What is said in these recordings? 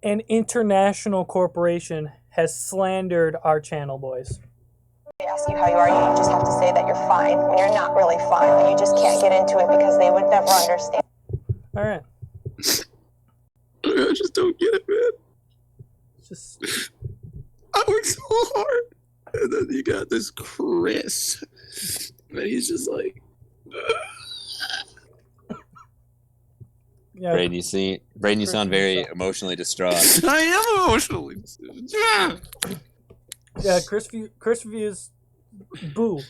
an international corporation has slandered our channel, boys. They ask you how you are, you just have to say that you're fine when you're not really fine, but you just can't get into it because they would never understand. All right. I just don't get it, man. Just I work so hard. And then you got this Chris. And he's just like... yeah. Braden, you sound very emotionally distraught. I am emotionally. Yeah, Chris views boo.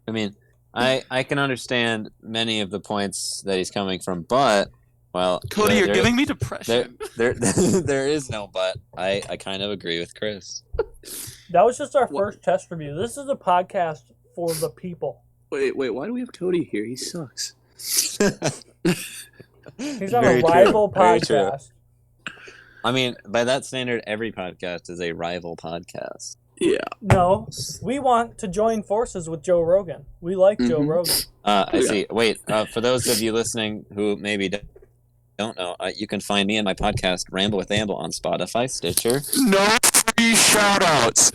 I mean, I can understand many of the points that he's coming from, but well, Cody, you're giving me depression. There is no but. I kind of agree with Chris. That was just our first test review. This is a podcast for the people. Wait, why do we have Cody here? He sucks. He's on a rival podcast. I mean, by that standard, every podcast is a rival podcast. Yeah. No, we want to join forces with Joe Rogan. We like Joe Rogan. I see. Wait, for those of you listening who maybe don't know, you can find me and my podcast, Ramble with Amble, on Spotify, Stitcher. No free shout-outs.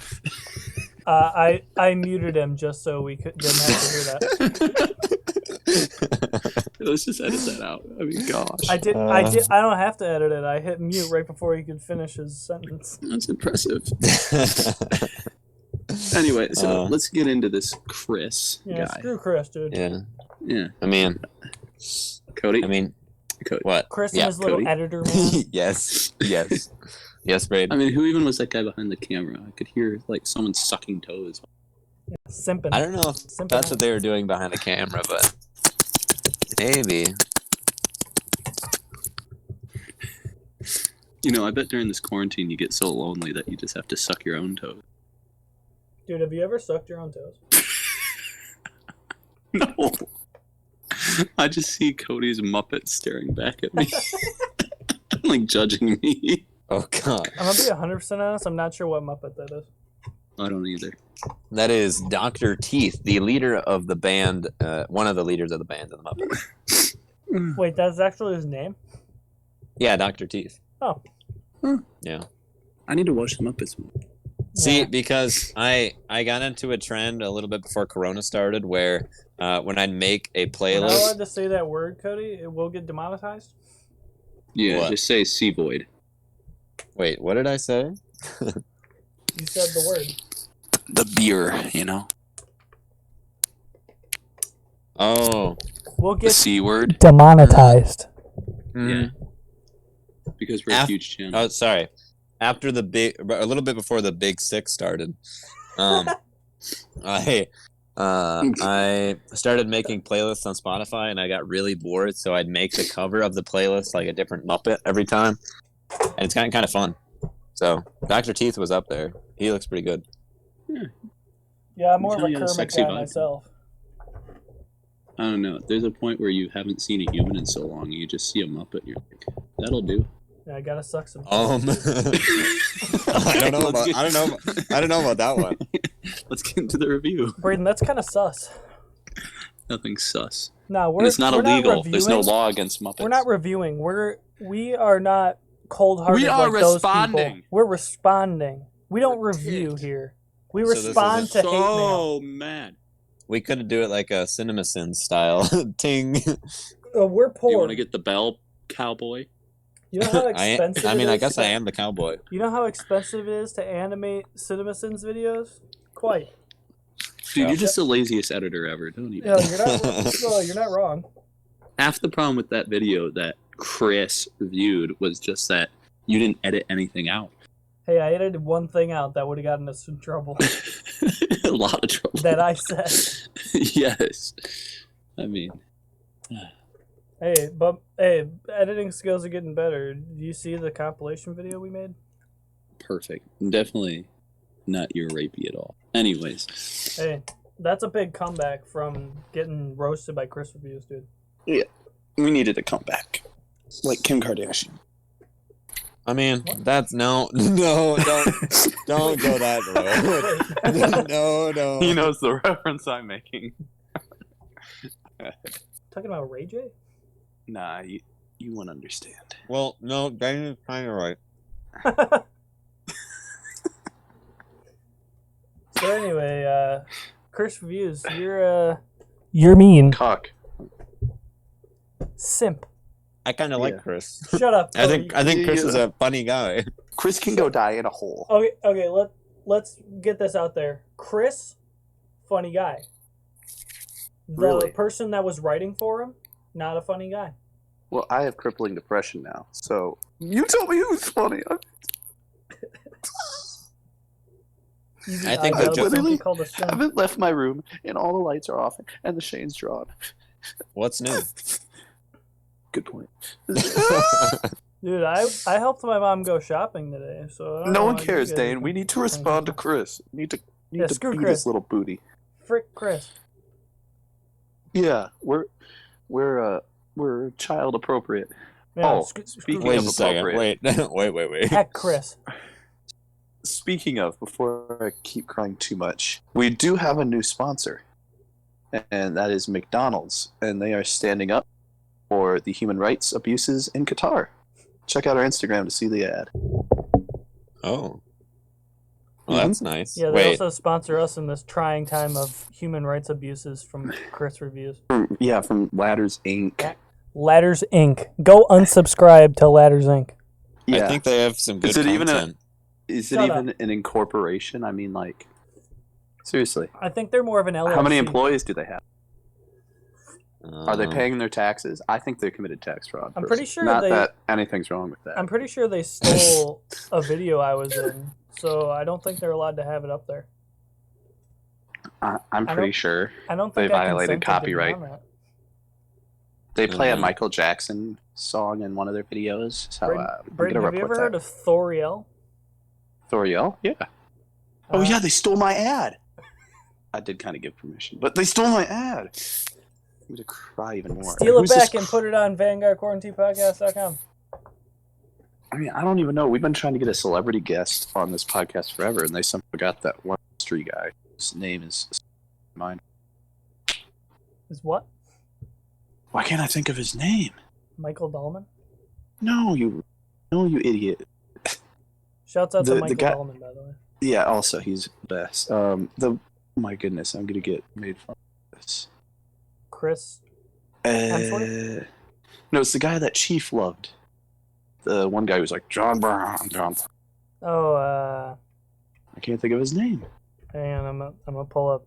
I muted him just so we didn't have to hear that. Let's just edit that out. I mean, gosh. I don't have to edit it. I hit mute right before he could finish his sentence. That's impressive. Anyway, so let's get into this Chris guy. Screw Chris, dude. Yeah. I mean, Cody. Cody. What? Chris and his little Cody. editor man. Yes, Braden. I mean, who even was that guy behind the camera? I could hear like someone sucking toes. Simping. I don't know if that's what they were doing behind the camera, but maybe. You know, I bet during this quarantine you get so lonely that you just have to suck your own toes. Dude, have you ever sucked your own toes? No. I just see Cody's Muppet staring back at me. Like judging me. Oh, God. I'm going to be 100% honest. I'm not sure what Muppet that is. I don't either. That is Dr. Teeth, the leader of the band, one of the leaders of the band in the Muppets. Wait, that's actually his name? Yeah, Dr. Teeth. Oh. Yeah. I need to watch the Muppets. See, because I got into a trend a little bit before Corona started where when I'd make a playlist... Am I allowed to say that word, Cody? It will get demonetized? Yeah, What? just say C Void. Wait, what did I say? You said the word. The beer, you know? Oh. We'll The get C word. demonetized. Mm. Because we're a huge channel. Oh, sorry. After a little bit before the Big Six started, I started making playlists on Spotify, and I got really bored. So I'd make the cover of the playlist like a different Muppet every time, and it's kind of fun. So Dr. Teeth was up there. He looks pretty good. Yeah, I'm more of a Yeah, Kermit sexy guy vibe. myself. I don't know. There's a point where you haven't seen a human in so long, you just see a Muppet, and you're like, that'll do. Yeah, I gotta suck some. I don't know about that one. Let's get into the review. Braden, that's kind of sus. Nothing sus. No, And it's not illegal. Not There's no law against Muppets. We're not reviewing. We are not cold-hearted. We are like those responding. people. We're responding. We don't review here. We respond to hate mail. Oh, man. We could do it like a CinemaSins style. Ting. We're poor. You want to get the bell, cowboy? You know how expensive it is? I guess I am the cowboy. You know how expensive it is to animate CinemaSins videos? Quite. Dude, you're just the laziest editor ever, don't you? Yeah, you're not wrong. Half the problem with that video that Chris reviewed was just that you didn't edit anything out. Hey, I edited one thing out that would have gotten us in trouble. A lot of trouble. That I said. Yes. I mean... Hey, editing skills are getting better. Do you see the compilation video we made? Perfect. Definitely not your rapey at all. Anyways. Hey, that's a big comeback from getting roasted by Chris reviews, dude. Yeah. We needed a comeback. Like Kim Kardashian. I mean, don't go that road. No. He knows the reference I'm making. Talking about Ray J? Nah, you You won't understand. Well, no, Daniel's kind of right. So anyway, Chris Reviews, you're mean. Cock. Simp. I kind of Yeah. like Chris. Shut up. I think Chris Yeah. is a funny guy. Chris can go die in a hole. Okay. Let's get this out there. Chris, funny guy. The Really? person that was writing for him, not a funny guy. Well, I have crippling depression now, so you tell me who's funny. I think I the joke- literally called a simp. haven't left my room, and all the lights are off, and the shade's drawn. What's new? Good point. Dude, I helped my mom go shopping today, so I don't No know one why you cares, guys Dane. are We need to respond to Chris. We need to Yeah, to screw beat Chris. this little booty. Frick Chris. Yeah, we're child appropriate. Yeah, Oh, screw speaking Wait of a second. appropriate. Wait. Heck Chris. Speaking of, before I keep crying too much, we do have a new sponsor, and that is McDonald's, and they are standing up for the human rights abuses in Qatar. Check out our Instagram to see the ad. Oh. Well, that's nice. Yeah, they Wait. also sponsor us in this trying time of human rights abuses from Chris Reviews. From Ladders Inc. Ladders Inc. Go unsubscribe to Ladders Inc. Yeah. I think they have some good Is it even content. Is it Shut even an incorporation? I mean, like, seriously. I think they're more of an LLC. How many employees do they have? Are they Um, paying their taxes? I think they committed tax fraud. I'm pretty personally. sure Not they- that anything's wrong with that. I'm pretty sure they stole a video I was in, so I don't think they're allowed to have it up there. I'm I pretty don't- sure I don't They think I violated consented to be copyright. on that. they play a Mhm. Michael Jackson song in one of their videos. So Brayden, have you ever heard of Thoriel? Thoriel? Yeah. Oh yeah, they stole my ad. I did kind of give permission, but they stole my ad. I'm gonna cry even more. Steal it Who's this back and put it on VanguardQuarantinePodcast.com. I mean, I don't even know. We've been trying to get a celebrity guest on this podcast forever, and they somehow got that one mystery guy. His name is mine. Is what? Why can't I think of his name? Michael Dahlman? No, you idiot. Shouts out The to Michael guy- Dahlman, by the way. Yeah, also he's the best. My goodness, I'm gonna get made fun of this. Chris. Hemsworth? No, it's the guy that Chief loved. The one guy who's like John Brown. Oh, I can't think of his name. hang on, I'm gonna pull up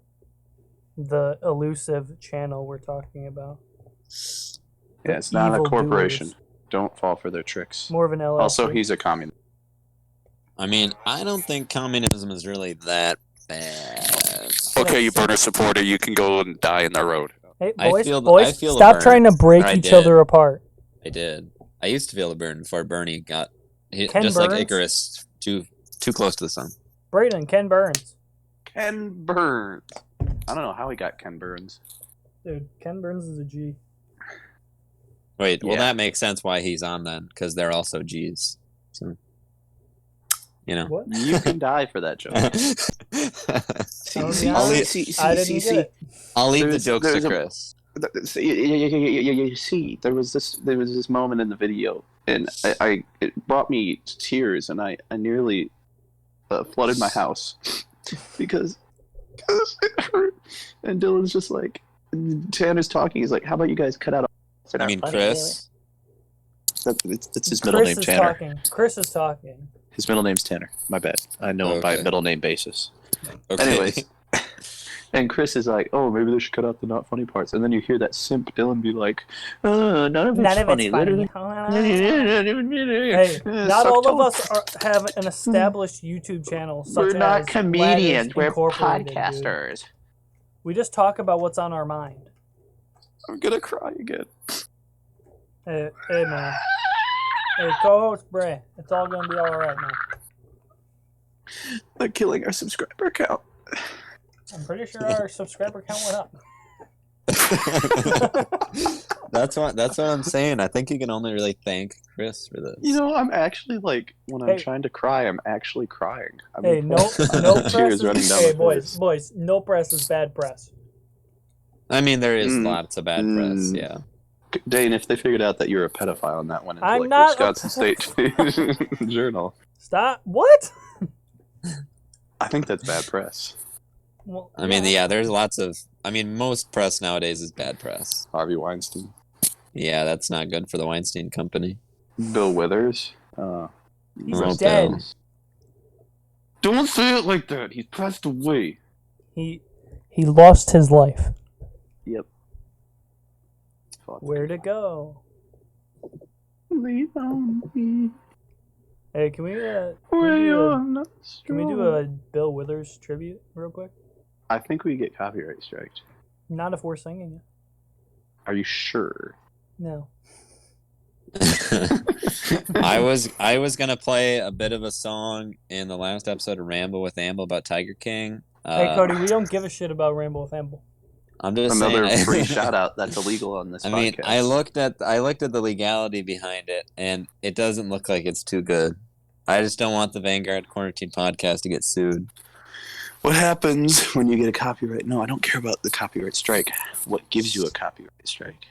the elusive channel we're talking about. Yeah, it's not a Evil corporation. doers. Don't fall for their tricks. More of an LLC. Also, he's a communist. I mean, I don't think communism is really that bad. Okay, you burner supporter, you can go and die in the road. Hey, I boys, feel boys, the stop burn. trying to break I each did. other apart. I did. I used to feel the burn before Bernie got Ken just like Burns? Icarus, too close to the sun. Brayden, Ken Burns. Ken Burns. I don't know how he got Ken Burns. Dude, Ken Burns is a G. Wait, well Yeah. that makes sense why he's on then, because they're also G's. So, you know. What? You can die for that joke. I'll See, be honest, see, I didn't get it. I'll leave the There's- jokes to there's a- Chris. You see, there was this moment in the video, and it brought me to tears, and I nearly flooded my house because it hurt. And Dylan's just like, Tanner's talking. He's like, "How about you guys cut out?" I mean, Chris. That's his middle Chris name, is Tanner. talking. Chris is talking. His middle name's Tanner. My bad. I know him by Okay. a middle name basis. Okay. Anyways, and Chris is like, "Oh, maybe they should cut out the not funny parts." And then you hear that simp Dylan be like, "None of it's None of funny. it's funny. Hey, not all of us have an established YouTube channel. Such We're not as comedians. Ladders We're Incorporated, dude. podcasters. We just talk about what's on our mind. I'm gonna cry again. Hey man. Hey, co-host Bray. It's all gonna be all right, man. They're killing our subscriber count. I'm pretty sure our subscriber count went up. That's what I'm saying. I think you can only really thank Chris for this. You know, I'm actually like, when I'm Hey. trying to cry, I'm actually crying. I Hey, mean, no press tears running is, down hey, my face. boys, no press is bad press. I mean, there is Mm. lots of bad press. Mm. Yeah. Dane, if they figured out that you're a pedophile and that went into I'm like not a Wisconsin State Journal, Stop. What? I think that's bad press. Well, I mean, there's lots of. I mean, most press nowadays is bad press. Harvey Weinstein, Yeah, that's not good for the Weinstein Company. Bill Withers. He's Oh, dead. Bill. Don't say it like that. He's passed away. He lost his life. Yep. Fuck. Where'd it go? Leave on me. Hey, can we do a Bill Withers tribute real quick? I think we get copyright striked. Not if we're singing it. Are you sure? No. I was gonna play a bit of a song in the last episode of Ramble with Amble about Tiger King. Hey, Cody, we don't give a shit about Ramble with Amble. I'm just Another saying, free shout out that's illegal on this I podcast. mean, I looked at the legality behind it, and it doesn't look like it's too good. I just don't want the Vanguard Quarantine podcast to get sued. What happens when you get a copyright? No, I don't care about the copyright strike. What gives you a copyright strike?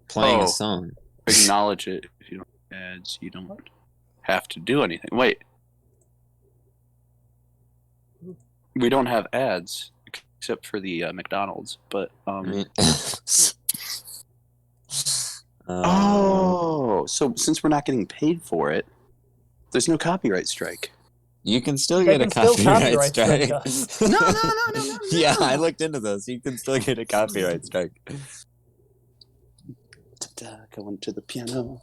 Playing a song. Acknowledge it. If you don't have ads, you don't have to do anything. Wait. We don't have ads except for the McDonald's, but so since we're not getting paid for it, there's no copyright strike. You can still They get a can still copyright strike strike. us. No. Yeah, I looked into this. You can still get a copyright strike. Going to the piano.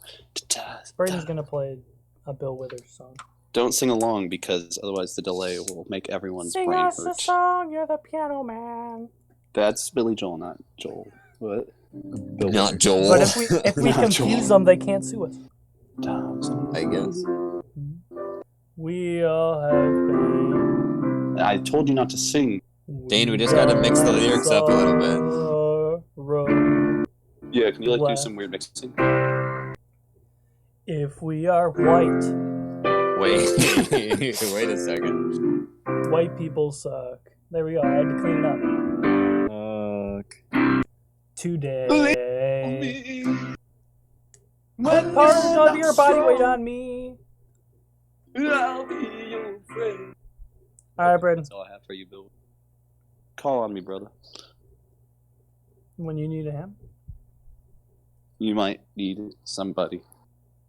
Braden's gonna play a Bill Withers song. Don't sing along because otherwise the delay will make everyone's Sing brain us a hurt. song, you're the piano man. That's Billy Joel, not Joel. What? Bill Not Withers. Joel. But if we Not confuse Joel. them, they can't sue us. I guess. We all have pain. I told you not to sing. Dane, we just gotta mix the lyrics up a little bit. bit. Yeah, can you do What? some weird mixing? If we are white, Wait, wait a second. white people suck. There we go. I had to clean it up. Today. Put part of your body weight on me. I'll be your friend. Alright, Braden. That's all I have for you, Bill. Call on me, brother. When you need a hand. You might need somebody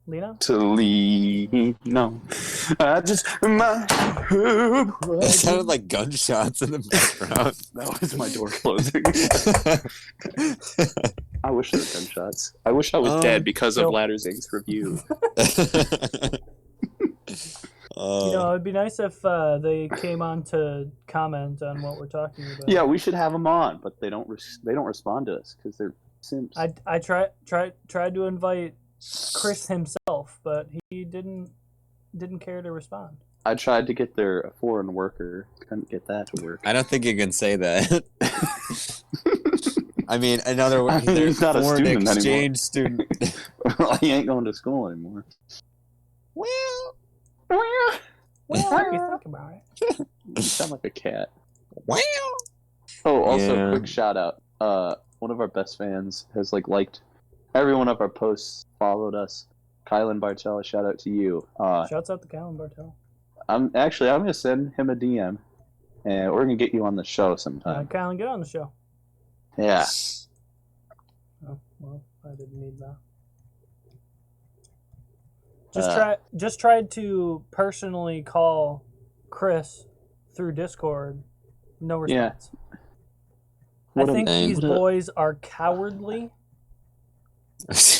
Lena? to lean. No. I just That sounded like gunshots in the background. That was my door closing. I wish there were gunshots. I wish I was dead because of Ladder's Inc.'s review. You know, it'd be nice if they came on to comment on what we're talking about. Yeah, we should have them on, but they don't respond to us because they're simps. I tried to invite Chris himself, but he didn't care to respond. I tried to get their foreign worker. Couldn't get that to work. I don't think you can say that. I mean, in other words, mean, they're he's not a foreign student exchange student. Well, he ain't going to school anymore. Well, if you think about it. You sound like a cat. Wow. Oh, also, Yeah. quick shout out. One of our best fans has liked every one of our posts, followed us. Kylan Bartella, shout out to you. Shouts out to Callan Bartel. I'm gonna send him a DM, and we're gonna get you on the show sometime. Kylan, get on the show. Yeah. Oh, well, I didn't need that. Just tried to personally call Chris through Discord. No response. I think these boys are cowardly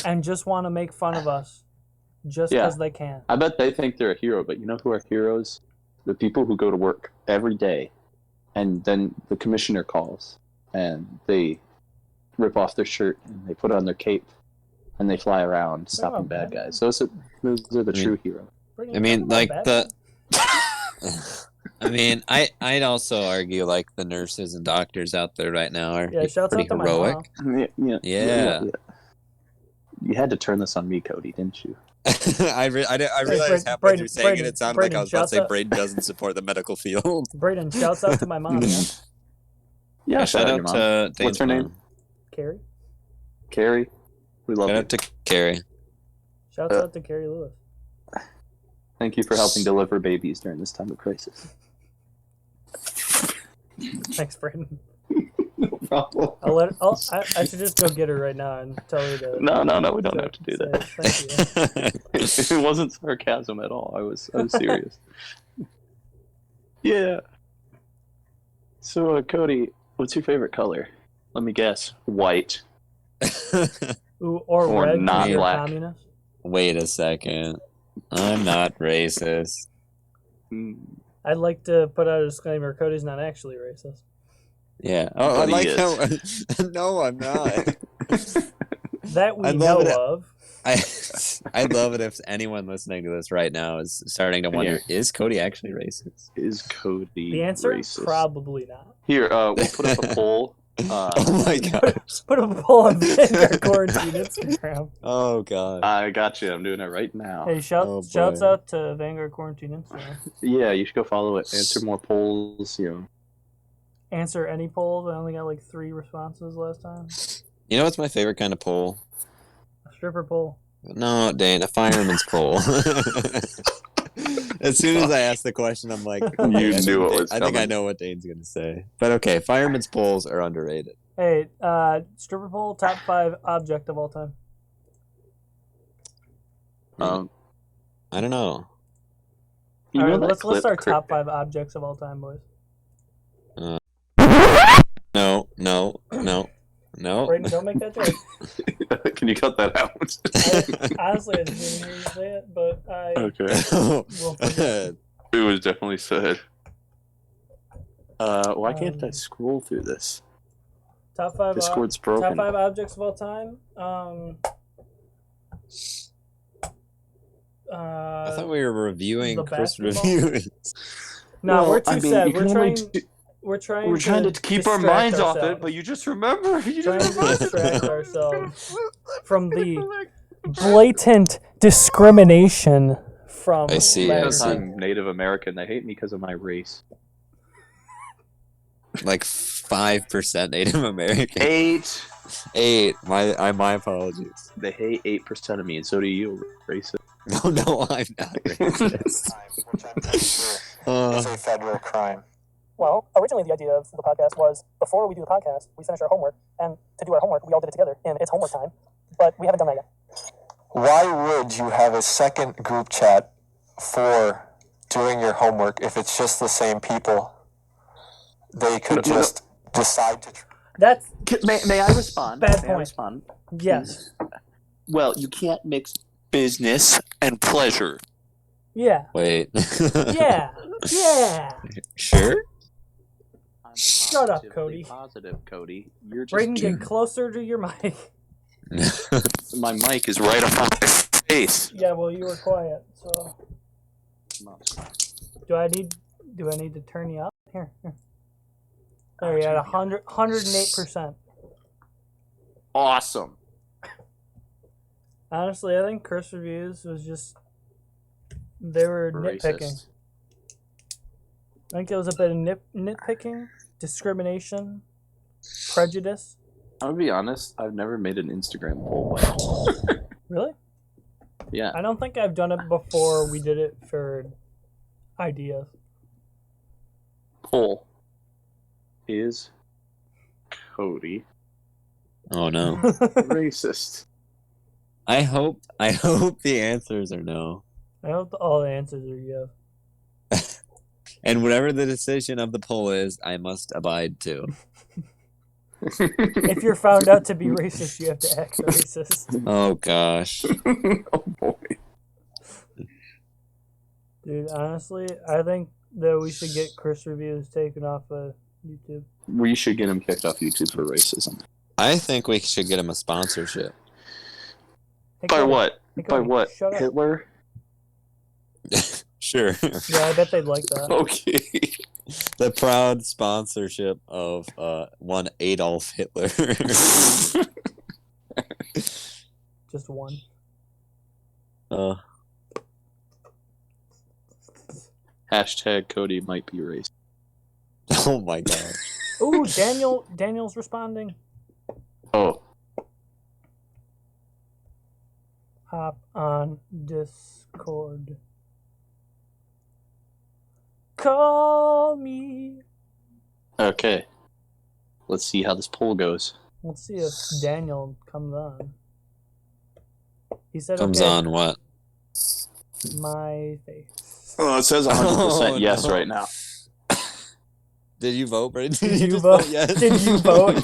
and just want to make fun of us just because they can. I bet they think they're a hero, but you know who are heroes? The people who go to work every day, and then the commissioner calls, and they rip off their shirt, and they put on their cape, and they fly around stopping bad guys. Those are the true heroes. I mean, like I mean, I'd also argue the nurses and doctors out there right now are shouts pretty out to heroic. my mom. Yeah. You had to turn this on me, Cody, didn't you? I realized halfway through saying it sounded like I was about to say Braden doesn't support the medical field. Braden, shouts out to my mom. Yeah, shout out your mom. to What's her name? Carrie. Carrie, we love Shout you. out to Carrie. Shouts out to Carrie Lewis. Thank you for helping deliver babies during this time of crisis. Thanks, Brandon. No problem. I should just go get her right now and tell her to. No, we don't have to do that. Thank you. It wasn't sarcasm at all. I was serious. Yeah. So, Cody, what's your favorite color? Let me guess. White. Ooh, or red. not you're black. Communist. Wait a second. I'm not racist. I'd like to put out a disclaimer: Cody's not actually racist. Yeah. Oh, But I like he how. No, I'm not. That we I'd know love it. of. I'd love it if anyone listening to this right now is starting to wonder: is Cody actually racist? Is Cody The answer: racist? probably not. Here, we'll put up a poll. Oh my god! Put up a poll on Vanguard Quarantine Instagram. Oh god! I got you. I'm doing it right now. Hey, shouts out to Vanguard Quarantine Instagram. Yeah, you should go follow it. Answer more polls. Answer any polls. I only got like 3 responses last time. You know what's my favorite kind of poll? A stripper poll. No, Dane, a fireman's poll. As soon as I asked the question, I'm like, okay, You knew it was I think I coming. know what Dane's going to say. But okay, fireman's polls are underrated. Hey, stripper poll, top 5 object of all time. I don't know. You All know right, that let's clip, start top 5 objects of all time, boys. No. Brayden, don't make that joke. Can you cut that out? Honestly, I didn't hear you say it, but I Okay. will forget. It was definitely said. Why can't I scroll through this? Top 5. Discord's Top broken. 5 objects of all time. I thought we were reviewing the Chris basketball? reviews. No, Well, we're too I mean, sad. you can only We're trying to keep our distract minds off ourselves. it, but you just remember. You Trying just to remember. distract ourselves from the blatant discrimination from I see, Latter Because I see. Day. I'm Native American, they hate me because of my race. Like 5% Native American. 8. My apologies. They hate 8% of me, and so do you, racist. No, I'm not racist. Which I'm pretty sure Uh, is a federal crime. Well, originally the idea of the podcast was before we do the podcast, we finish our homework, and to do our homework, we all did it together, and it's homework time, but we haven't done that yet. Why would you have a second group chat for doing your homework if it's just the same people? They could just decide to. That's May I respond? Bad May I point. respond? yes, Well, you can't mix business and pleasure. yeah, wait. yeah. Sure? Shut up, Cody. Positive, Cody. You're just Brayden, get closer to your mic. my mic is right up on my face. Yeah, well, you were quiet, so do I need to turn you up? Here. There, you're at 108%. Awesome. Honestly, I think Chris Reviews was just they were nitpicking. Racist. I think it was a bit of nitpicking, discrimination, prejudice. I'm gonna be honest. I've never made an Instagram poll. Really? Yeah. I don't think I've done it before. We did it for ideas. Poll. Is Cody Oh no. racist? I hope the answers are no. I hope all the answers are yes. And whatever the decision of the poll is, I must abide to. If you're found out to be racist, you have to act racist. Oh gosh. Oh boy. Dude, honestly, I think that we should get Chris Reviews taken off of YouTube. We should get him kicked off YouTube for racism. I think we should get him a sponsorship. Hey, By Cody. what? Hey, By Cody, what? shut up. Hitler? Sure. Yeah, I bet they'd like that. Okay. The proud sponsorship of one Adolf Hitler. Just one. Hashtag Cody might be racist. Oh my god. Ooh, Daniel's responding. Oh. hop on Discord. Call me. Okay. Let's see how this poll goes. Let's see if Daniel comes on. He said, Comes okay. on what? My face. Oh, it says 100% yes right now. Did you vote, Brady? Did you just vote? yes? Did you vote?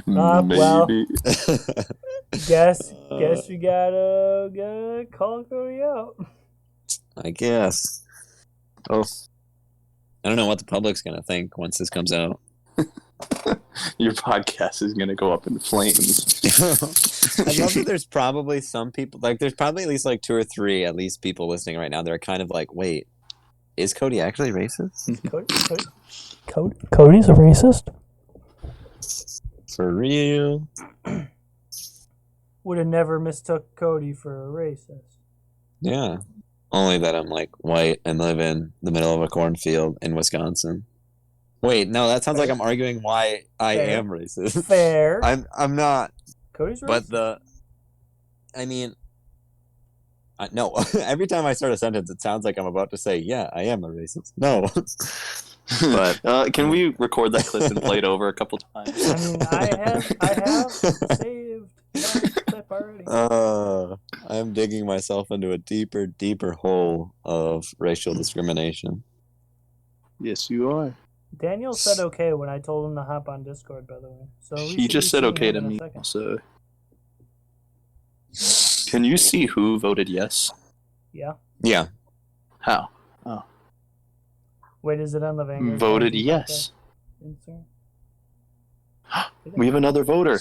Well, guess we gotta call Cody out. I guess. Oh, I don't know what the public's gonna think once this comes out. Your podcast is gonna go up in flames. I love that there's probably some people, like there's probably at least like 2 or 3 at least people listening right now. They're kind of like, wait, is Cody actually racist? Cody's a racist? For real? Would have never mistook Cody for a racist. Yeah. Only that I'm like white and live in the middle of a cornfield in Wisconsin. Wait, no, that sounds like I'm arguing why I am racist. Fair. I'm not. Cody's racist. But no. Every time I start a sentence, it sounds like I'm about to say, yeah, I am a racist. No. But can we record that clip and play it over a couple times? I mean, I have saved that clip already. I am digging myself into a deeper, deeper hole of racial discrimination. Yes, you are. Daniel said okay when I told him to hop on Discord, by the way. So he just said okay to me. So, can you see who voted yes? Yeah. Yeah. How? Oh. Wait, is it on the Vanguard? Voted yes. We have another voter.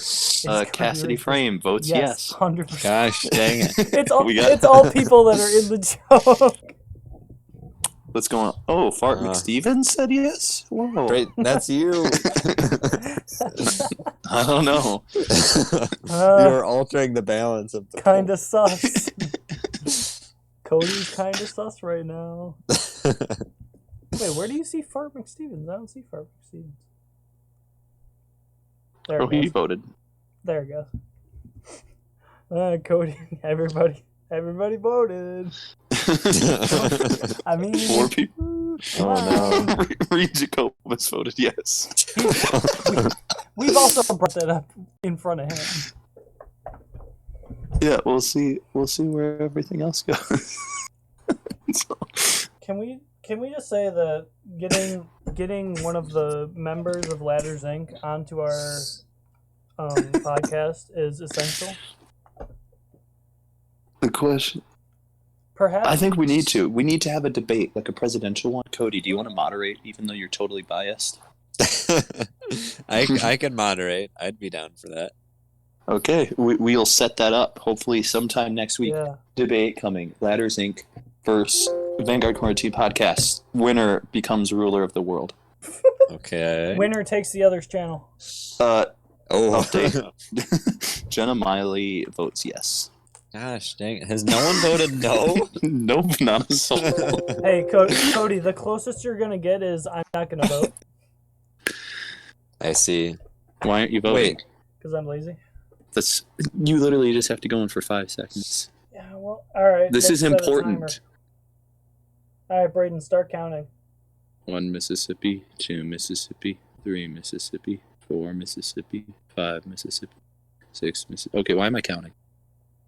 Cassidy Frame votes yes. 100%. Gosh, dang it. It's all people that are in the joke. What's going on? Oh, Fart McStevens said yes? Whoa. Great, that's you. I don't know. You're altering the balance of the kind of sus. Cody's kind of sus right now. Wait, where do you see Fart McStevens? I don't see Fart McStevens. There it goes. He voted. There it goes. Cody, everybody voted. I mean, 4 people. Oh no. Reed Jacobus voted yes. We've also brought that up in front of him. Yeah, we'll see where everything else goes. So. Can we just say that getting one of the members of Ladders Inc. onto our podcast is essential? The question. Perhaps. I think we need to have a debate, like a presidential one. Cody, do you want to moderate, even though you're totally biased? I could moderate. I'd be down for that. Okay, we'll set that up. Hopefully, sometime next week. Yeah. Debate coming. Ladders Inc. versus Vanguard Quarantine Podcast. Winner becomes ruler of the world. Okay. Winner takes the other's channel. Update. Jenna Miley votes yes. Gosh dang it. Has no one voted no? Nope, not a soul. Hey, Cody, the closest you're going to get is I'm not going to vote. I see. Why aren't you voting? Wait. Because I'm lazy. You literally just have to go in for 5 seconds. Yeah, well, all right. This is important. All right, Braden, start counting. 1 Mississippi, 2 Mississippi, 3 Mississippi, 4 Mississippi, 5 Mississippi, 6 Mississippi. Okay, why am I counting?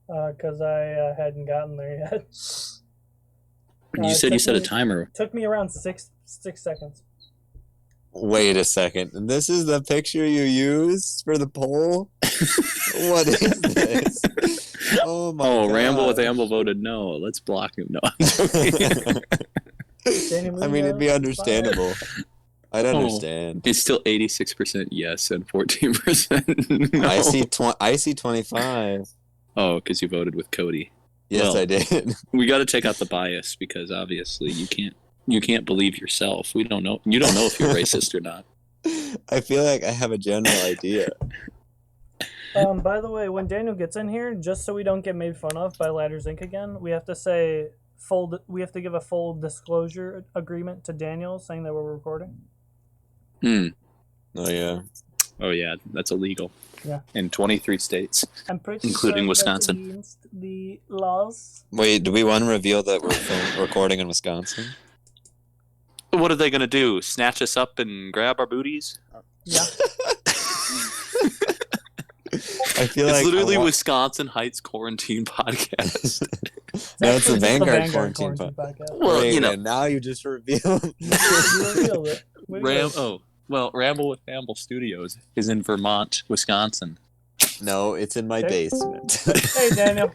Because I hadn't gotten there yet. You said you set a timer. Took me around 6 seconds. Wait a second. This is the picture you used for the poll? What is this? Oh my god. Ramble with Amble voted no. Let's block him. No. I mean, it'd be understandable. I'd understand. It's still 86% yes and 14% no. I see 25. Oh, because you voted with Cody. Yes, well, I did. We got to take out the bias because obviously you can't believe yourself. We don't know. You don't know if you're racist or not. I feel like I have a general idea. By the way, when Daniel gets in here, just so we don't get made fun of by Ladders Inc. again, we have to say we have to give a full disclosure agreement to Daniel saying that we're recording. Hmm. Oh yeah. Oh yeah, that's illegal. Yeah. In 23 states, I'm pretty including sure Wisconsin. That's against the laws. Wait, do we want to reveal that we're recording in Wisconsin? What are they gonna do? Snatch us up and grab our booties? Yeah. I feel It's like literally Wisconsin Heights Quarantine Podcast. No, it's the actually just Vanguard quarantine podcast. Well, Wait, you know. and now you just revealed. You revealed it. Way to go. Ramble with Amble Studios is in Vermont, Wisconsin. No, it's in my Okay. basement. Hey, Daniel.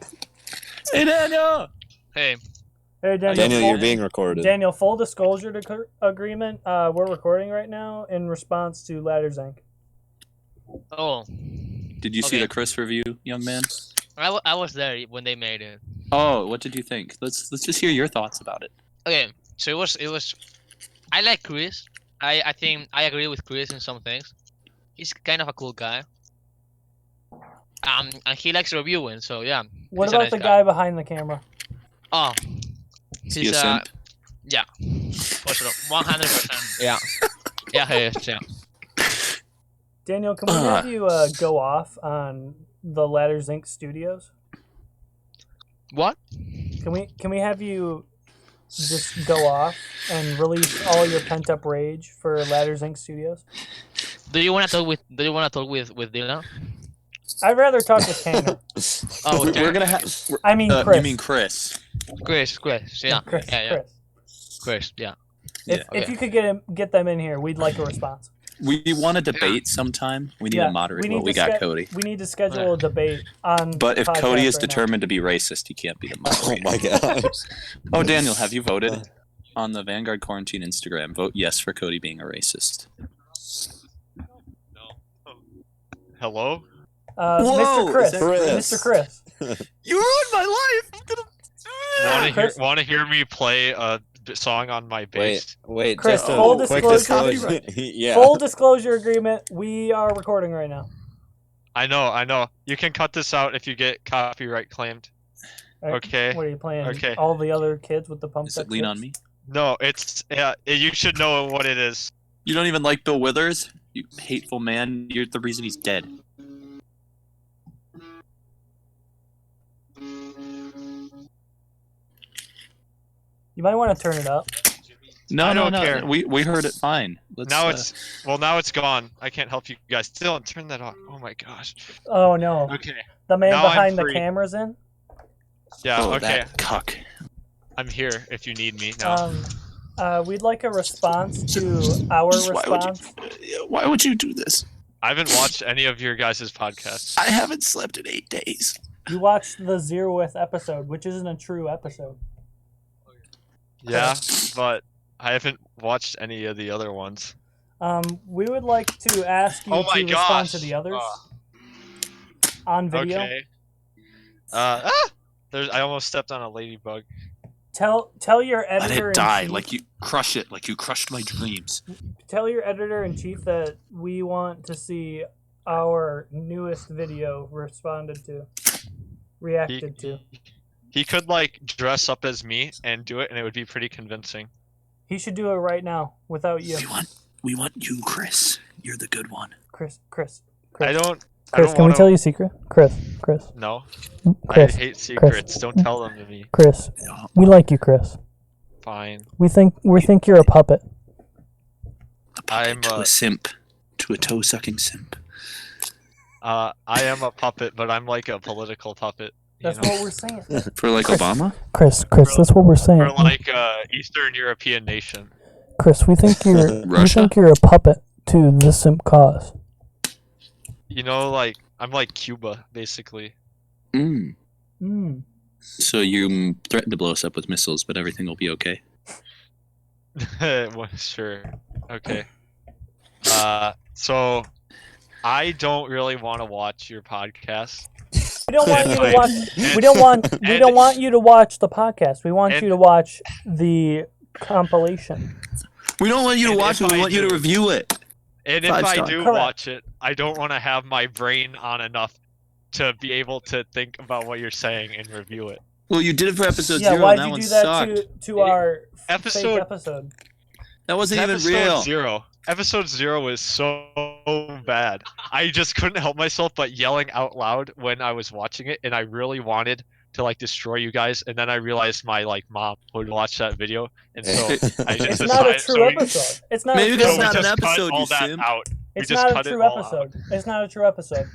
Hey, Daniel! Hey, Hey, Daniel. Daniel, you're being recorded. Daniel, full disclosure agreement. We're recording right now in response to Ladders Inc. oh, Did you see Okay. the Chris review, young man? I was there when they made it. Oh, what did you think? Let's just hear your thoughts about it. Okay, so it was. I like Chris. I think I agree with Chris in some things. He's kind of a cool guy. And he likes reviewing, so yeah. What he's a about nice the guy behind the camera? Oh, Is he a simp? yeah, for sure, 100%. Yeah, yeah, he is. Yeah. Daniel, can we have you go off on the Ladders Inc. studios? What? Can we have you just go off and release all your pent up rage for Ladders Inc. studios? Do you wanna talk with Dylan? I'd rather talk with Tanner. Oh, We're gonna have. I mean Chris. You mean Chris? Chris. Yeah. Chris. Yeah. Chris. Chris. Yeah. If Okay. you could get them in here, we'd like a response. We want to debate sometime. We need Yeah, to moderate. we Well, need we to got sch- Cody. We need to schedule a debate on. But if podcast Cody is right now. determined to be racist, he can't be the Oh moderator. my gosh. Oh, Daniel, have you voted on the Vanguard Quarantine Instagram? Vote yes for Cody being a racist. Hello. Whoa, Mr. Chris. is that Chris? Mr. Chris. You ruined my life. Chris- Want to hear me play a song on my bass? Wait, Chris, just a full quick disclosure. disclosure. Yeah. Full disclosure agreement. We are recording right now. I know. You can cut this out if you get copyright claimed. Right? Okay. What are you playing? Okay. All the other kids with the pump. Is it Lean on Me? No, it's you should know what it is. You don't even like Bill Withers? You hateful man. You're the reason he's dead. You might want to turn it up. No, I no, don't no. care. We heard it fine. Let's, Now it's gone. I can't help you guys. Dylan, turn that off. Oh my gosh. Oh no. Okay. The man Now I'm behind the free. camera's in. Yeah. Oh, okay. that cuck. I'm here if you need me now. We'd like a response to our response. Why would you do this? I haven't watched any of your guys' podcasts. I haven't slept in 8 days. You watched the 0th episode, which isn't a true episode. Yeah, but I haven't watched any of the other ones. We would like to ask you Oh my to respond to gosh. the others on video. Okay. I almost stepped on a ladybug. Tell your Let editor it die, in chief, like you crush it, like you crushed my dreams. tell your editor in chief that we want to see our newest video responded to, reacted to. He could like dress up as me and do it, and it would be pretty convincing. He should do it right now without you, We want you, Chris. You're the good one. Chris. I don't Chris, can we wanna- tell you a secret? Chris. No, Chris. I hate secrets. Don't tell them to me. Chris. We like you, Chris. Fine. We think you're a puppet. I'm To a simp. To a toe-sucking simp. I am a puppet, but I'm like a political puppet. That's you know? what we're saying. For like Chris. Obama? Chris, that's what we're saying. Or like Eastern European nation. Chris, we think you're Russia? a puppet to the simp cause. You know, like I'm like Cuba, basically. Mm. Mm. So you threatened to blow us up with missiles, but everything will be okay. Well, sure. Okay. So I don't really want to watch your podcast. We don't want you to Like- watch. We don't want you to watch the podcast. We want you to watch the compilation. We don't want you to And watch if it, we I want you to do- review it. And if 5 I star. do Correct. watch it, I don't want to have my brain on enough to be able to think about what you're saying and review it. Well, you did it for episode Yeah, 0, why'd and that you one do that sucked. to our fake Episode- episode? That wasn't even Episode real. 0. Episode 0 was so bad. I just couldn't help myself but yelling out loud when I was watching it, and I really wanted to like destroy you guys. And then I realized my like mom would watch that video, and so I just It's not a decided. true episode. It's not Maybe a true it's So we not an just cut episode, all you that simp. out. It's just not a cut it true all episode. It's not a true episode.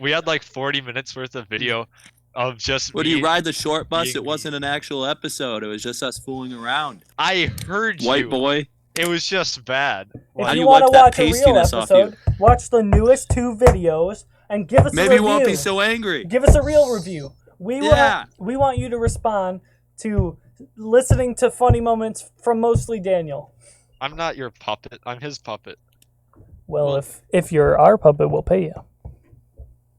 We had like 40 minutes worth of video of just. What do me you ride the short bus? being It wasn't an actual episode. It was just us fooling around. I heard you. White boy. It was just bad. If How do you you want to wipe that watch a real pastiness off you? episode, watch the newest 2 videos and give us a Maybe review. you won't be so angry. Give us a real review. Yeah. We want you to respond to listening to funny moments from mostly Daniel. I'm not your puppet. I'm his puppet. Well, if you're our puppet, we'll pay you.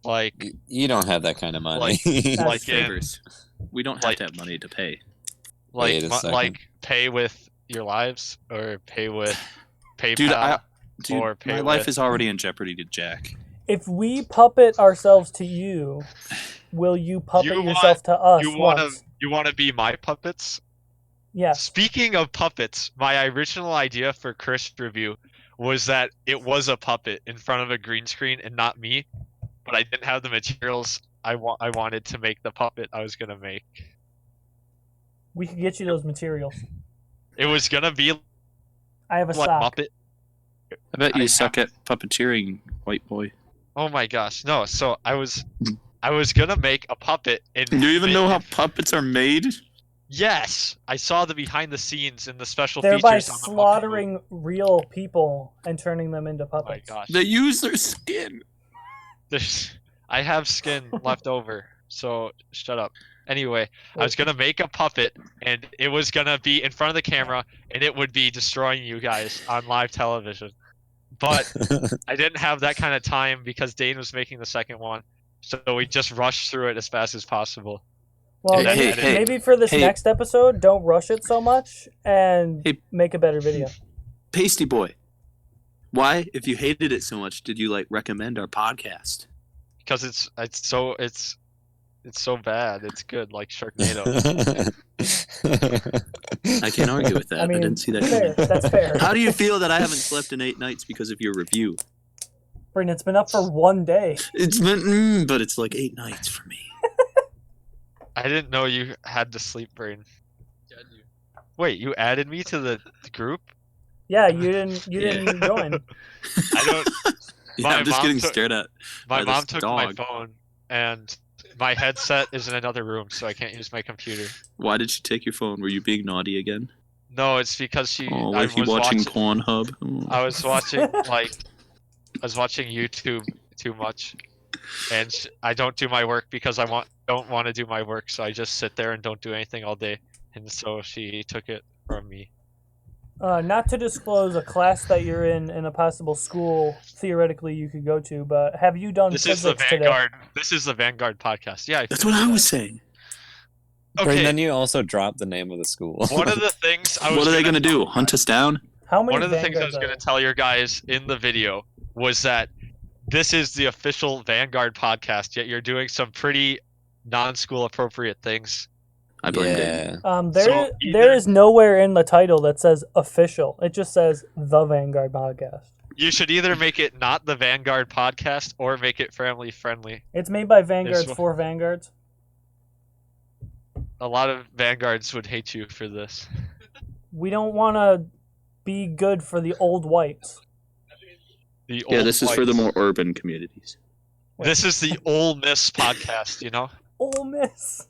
Like, You don't have that kind of money. like in, Favors. We don't have like- to have money to pay. Wait a second. like pay with your lives or pay with PayPal Dude, or pay my with. life is already in jeopardy to Jack. If we puppet ourselves to you, will you puppet You want- yourself to us You want to once? you want to be my puppets? Yes. Speaking of puppets, my original idea for Chris review was that it was a puppet in front of a green screen and not me, but I didn't have the materials I wanted to make the puppet I was gonna make. We could get you those materials. It was gonna be I have a like sock. Muppet. I bet I you suck at puppeteering, white boy. Oh my gosh, no! So I was gonna make a puppet. And Do you even know how puppets are made? Yes, I saw the behind the scenes and the special Thereby features on the Muppet slaughtering real people and turning them into movie. Oh my puppets. gosh! They use their skin. I have skin left over, so shut up. Anyway, I was gonna make a puppet, and it was gonna be in front of the camera, and it would be destroying you guys on live television. But I didn't have that kind of time because Dane was making the second one, so we just rushed through it as fast as possible. Well, Hey, maybe, hey, maybe for this hey. next episode, don't rush it so much and Hey. make a better video. Pasty boy. Why, if you hated it so much, did you like recommend our podcast? Because it's so bad. It's good, like Sharknado. I can't argue with that. I, I mean, didn't see that fair. coming. That's fair. How do you feel that I haven't slept in 8 nights because of your review? Brayden, it's been up for 1 day. It's been, but it's like 8 nights for me. I didn't know you had to sleep, Brain. Wait, you added me to the group? Yeah, you didn't join. I don't. Yeah, My I'm just mom getting took- stared at. My by mom this took dog. my phone, and my headset is in another room, so I can't use my computer. Why did she take your phone? Were you being naughty again? No, it's because she. Oh, I like you was watching watching. Pornhub? Oh. I was watching I was watching YouTube too much, and I don't do my work because I don't want to do my work, so I just sit there and don't do anything all day, and so she took it from me. Not to disclose a class that you're in a possible school theoretically you could go to, but have you done This is the physics today? Vanguard. This is the Vanguard podcast. Yeah. That's what I was saying. And Okay. then you also dropped the name of the school. One of the things I was. What are they gonna going to do? Hunt us down? How many One of the things I was Vanguards going are to tell your guys in the video was that this is the official Vanguard podcast, yet you're doing some pretty non-school appropriate things. I blame Dave. yeah. there So there is nowhere in the title that says official. It just says the Vanguard podcast. You should either make it not the Vanguard podcast or make it family friendly. It's made by Vanguards one- for Vanguards. A lot of Vanguards would hate you for this. We don't want to be good for the old whites. The Yeah, Old this is for the Whites. more urban communities. This is the Ole Miss podcast, you know? Ole Miss.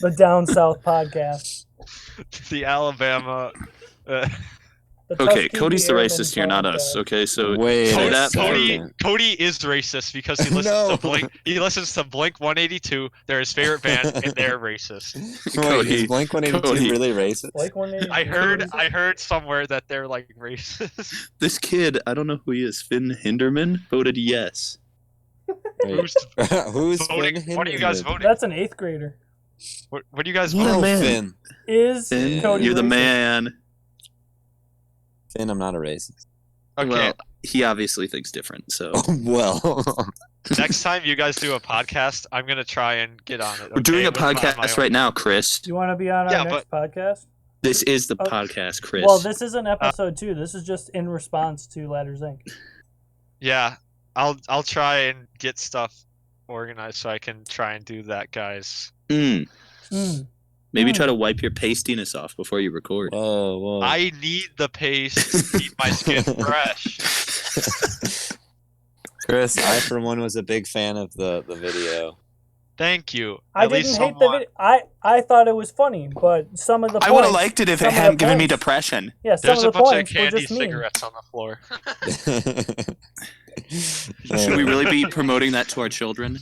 The Down South podcast. The Alabama. The Okay, Tuskegee Cody's the Airmen racist here, not us. podcast. Okay, so Wait say a that. second. Cody is racist because he listens No. to Blink. He listens to Blink 182. They're his favorite band, and they're racist. Wait, Cody, is Blink 182 Cody. really racist? Like when they, I heard somewhere that they're like racist. This kid, I don't know who he is, Finn Hinderman, voted yes. Wait, Who's who's voting? Finn What are you guys Hinderman? voting? That's an 8th grader. What are you guys What a voting? Oh, man. Finn. Is Finn, Cody you're the racist? man. Finn, I'm not a racist. Okay, Well, he obviously thinks different, so. Well, next time you guys do a podcast, I'm gonna try and get on it. We're doing a okay, with my podcast own- right now, Chris. Do you want to be on our Yeah, next podcast? This is the podcast, Chris. Well, this isn't episode 2. This is just in response to Ladders Inc. Yeah, I'll try and get stuff organized so I can try and do that, guys. Maybe try to wipe your pastiness off before you record. Whoa. I need the paste to keep my skin fresh. Chris, I for one was a big fan of the video. Thank you. I At least didn't hate the someone. video. I thought it was funny, but some of the points... I would have liked it if some it of the hadn't given me points- depression. Yeah, some There's of a the bunch of points were candy just mean. cigarettes on the floor. Should we really be promoting that to our children?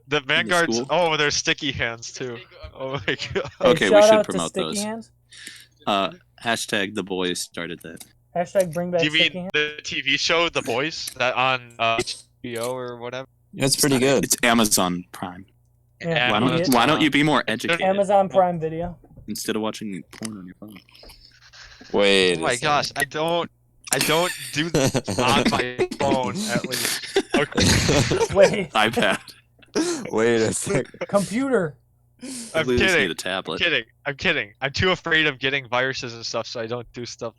The Vanguard's. school? Oh, there's sticky hands too. Oh my god. Hey, Okay, we shout should out to promote Sticky those. Hands. Hashtag the boys started that. Hashtag bring back Do you Sticky mean Hands. the TV show The Boys that on HBO or whatever? It's pretty good. It's Amazon Prime. Yeah, Why idiot. don't you be more educated Amazon Prime Video. instead of watching porn on your phone? Wait. Oh my gosh, I don't do this on my phone at least. Okay. Wait, iPad. Wait a second. computer. I'm We just need kidding. a tablet. I'm kidding. I'm too afraid of getting viruses and stuff, so I don't do stuff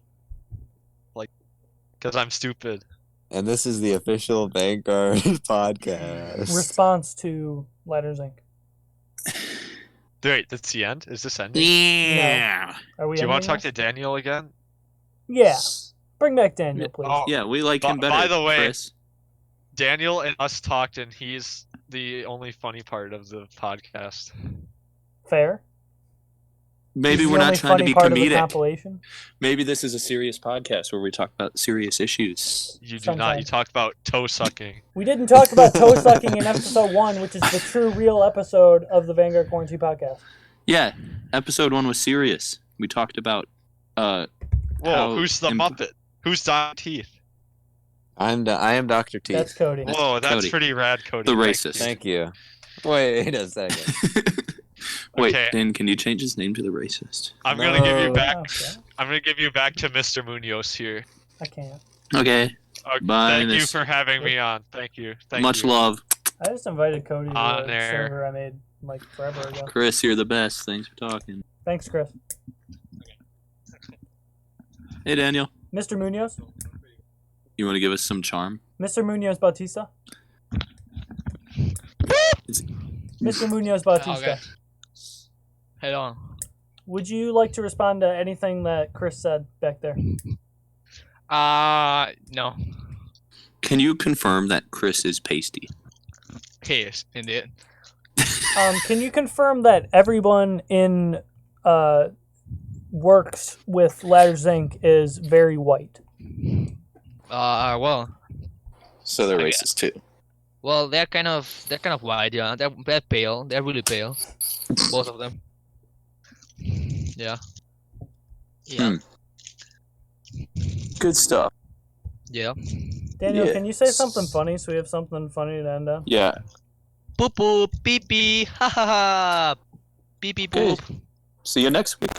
like because I'm stupid. And this is the official Vanguard podcast. Response to Ladders Inc. Wait, that's the end? Is this ending? Yeah. Are we? Do you want ending to talk this? to Daniel again? Yeah. Bring back Daniel, please. Oh, Yeah, we like him By better. the way- Chris. Daniel and us talked, and he's the only funny part of the podcast. Fair. Maybe He's we're the not only trying to funny be part of the comedic. compilation. Maybe this is a serious podcast where we talk about serious issues. You do not. Sometimes. You talked about toe sucking. We didn't talk about toe sucking in episode 1, which is the true, real episode of the Vanguard Quarantine podcast. Yeah, episode 1 was serious. We talked about Whoa, How who's the imp- Muppet? Who's Don Teeth? I am Dr. Teeth. That's Cody. Whoa, that's Cody. pretty rad, Cody. the Thank racist. Thank you. Wait a second. Wait, Okay. Dan, can you change his name to the racist? I'm gonna give you No. back. Okay. I'm gonna give you back to Mr. Munoz here. I can't. Okay, Okay, Bye, thank you Miss- for having me on. Thank you. Thank much you. love. I just invited Cody to On a there. server I made like forever ago. Chris, you're the best. Thanks for talking. Thanks, Chris. Hey, Daniel, Mr. Munoz? you want to give us some charm? Mr. Munoz Bautista? It's- Mr. Munoz Bautista, Okay. Hello. would you like to respond to anything that Chris said back there? No. Can you confirm that Chris is pasty? Yes, indeed. Can you confirm that everyone in works with Ladders Inc. is very white? Well, So they're I racist too. well, they're kind of white. Yeah, they're pale. They're really pale. Both of them. Yeah. Yeah. Good stuff. Yeah. Daniel, can you say Yes. something funny so we have something funny to end on? Yeah. Boop boop beep beep ha ha ha. Beep beep Okay. boop. See you next week.